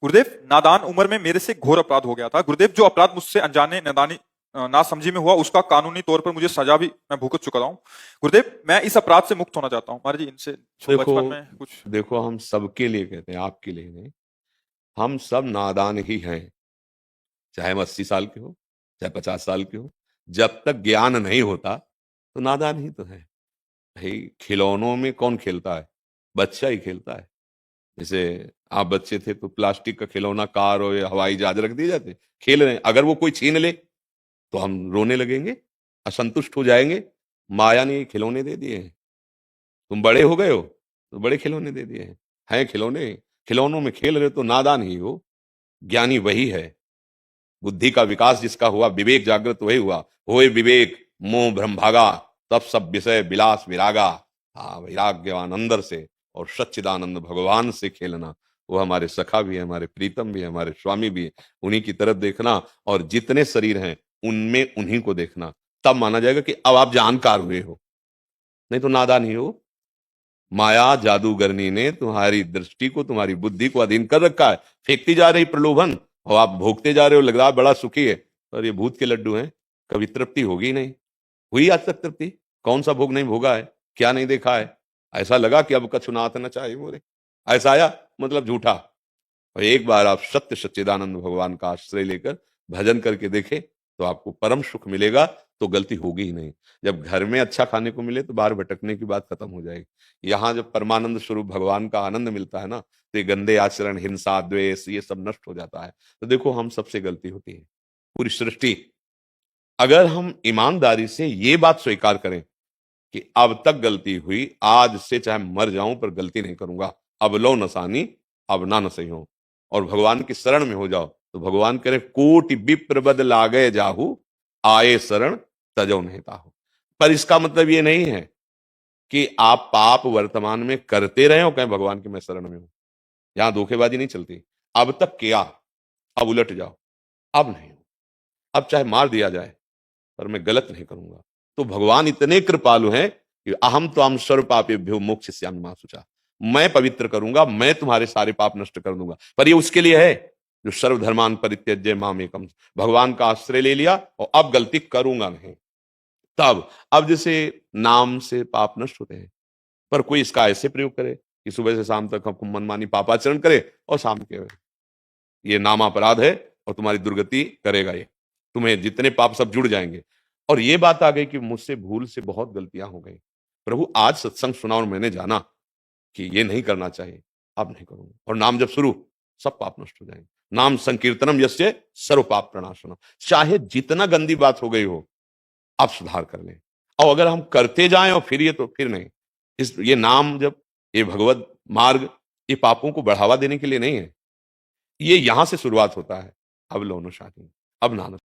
गुरुदेव, नादान उम्र में मेरे से घोर अपराध हो गया था। गुरुदेव, जो अपराध मुझसे अनजाने नादानी नासमझी में हुआ, उसका कानूनी तौर पर मुझे सजा भी मैं भुगत चुका हूँ। गुरुदेव, मैं इस अपराध से मुक्त होना चाहता हूँ। महाराज जी, इनसे देखो बचपन में कुछ। देखो हम सबके लिए कहते हैं, आपके लिए नहीं। हम सब नादान ही हैं, चाहे हम 80 साल के हो, चाहे 50 साल के हो। जब तक ज्ञान नहीं होता तो नादान ही तो है। भाई, खिलौनों में कौन खेलता है? बच्चा ही खेलता है। जैसे आप बच्चे थे तो प्लास्टिक का खिलौना, कार और या हवाई जहाज रख दिए जाते, खेल रहे हैं। अगर वो कोई छीन ले तो हम रोने लगेंगे, असंतुष्ट हो जाएंगे। माया ने ये खिलौने दे दिए हैं, तुम बड़े हो गए हो तो बड़े खिलौने दे दिए हैं खिलौने। खिलौनों में खेल रहे तो नादान ही हो। ज्ञानी वही है, बुद्धि का विकास जिसका हुआ, विवेक जागृत वही हुआ। होए विवेक मोह भ्रम भागा, तब सब विषय विलास विरागा। हाँ, वैराग्यवान अंदर से और सच्चिदानंद भगवान से खेलना। वो हमारे सखा भी है, हमारे प्रीतम भी है, हमारे स्वामी भी है। उन्हीं की तरफ देखना और जितने शरीर हैं उनमें उन्हीं को देखना। तब माना जाएगा कि अब आप जानकार हुए हो, नहीं तो नादान ही हो। माया जादूगरनी ने तुम्हारी दृष्टि को, तुम्हारी बुद्धि को अधीन कर रखा है। फेंकती जा रही प्रलोभन और आप भोगते जा रहे हो, लग रहा है बड़ा सुखी है। और ये भूत के लड्डू हैं, कभी तृप्ति होगी नहीं। हुई आज तक तृप्ति? कौन सा भोग नहीं भोगा है, क्या नहीं देखा है? ऐसा लगा कि अब कछुनाथ न चाहे मोरे, ऐसा आया, मतलब झूठा। और एक बार आप सत्य सच्चिदानंद भगवान का आश्रय लेकर भजन करके देखें तो आपको परम सुख मिलेगा, तो गलती होगी ही नहीं। जब घर में अच्छा खाने को मिले तो बाहर भटकने की बात खत्म हो जाएगी। यहाँ जब परमानंद स्वरूप भगवान का आनंद मिलता है ना, तो ये गंदे आचरण, हिंसा, द्वेष, ये सब नष्ट हो जाता है। तो देखो, हम सबसे गलती होती है, पूरी सृष्टि। अगर हम ईमानदारी से ये बात स्वीकार करें कि अब तक गलती हुई, आज से चाहे मर जाऊं पर गलती नहीं करूंगा, अब लो नसानी, अब ना नसई हो, और भगवान की शरण में हो जाओ, तो भगवान करे कोटि विप्र बद लागे जाहू, आए शरण तजो नहीं ताहू। पर इसका मतलब ये नहीं है कि आप पाप वर्तमान में करते रहे हो कहें भगवान की मैं शरण में हूं। यहां धोखेबाजी नहीं चलती। अब तक किया, अब उलट जाओ, अब नहीं हो। अब चाहे मार दिया जाए पर मैं गलत नहीं करूंगा। तो भगवान इतने कृपालु हैं कि अहम तो हम सर्व पापेभ्यो मोक्षयिष्यामि मा शुचा, मैं पवित्र करूंगा, मैं तुम्हारे सारे पाप नष्ट कर दूंगा। पर ये उसके लिए है जो सर्वधर्मान परित्यज्य माम एकम, भगवान का आश्रय ले लिया और अब गलती करूंगा नहीं। तब अब जैसे नाम से पाप नष्ट होते हैं, पर कोई इसका ऐसे प्रयोग करे कि सुबह से शाम तक हमको मनमानी पापाचरण करे और शाम के ये नामापराध है और तुम्हारी दुर्गति करेगा ये, तुम्हें जितने पाप सब जुड़ जाएंगे। और ये बात आ गई कि मुझसे भूल से बहुत गलतियां हो गई, प्रभु आज सत्संग सुना और मैंने जाना कि ये नहीं करना चाहिए, अब नहीं करूंगा। और नाम जब शुरू, सब पाप नष्ट हो जाएंगे। नाम संकीर्तनम यस्य सर्व पाप प्रणाशनम। चाहे जितना गंदी बात हो गई हो, आप सुधार कर लें। और अगर हम करते जाएं और फिर ये, तो फिर नहीं। ये नाम, जब ये भगवत मार्ग, ये पापों को बढ़ावा देने के लिए नहीं है। ये यहां से शुरुआत होता है। अब लो न शादी, अब नानक।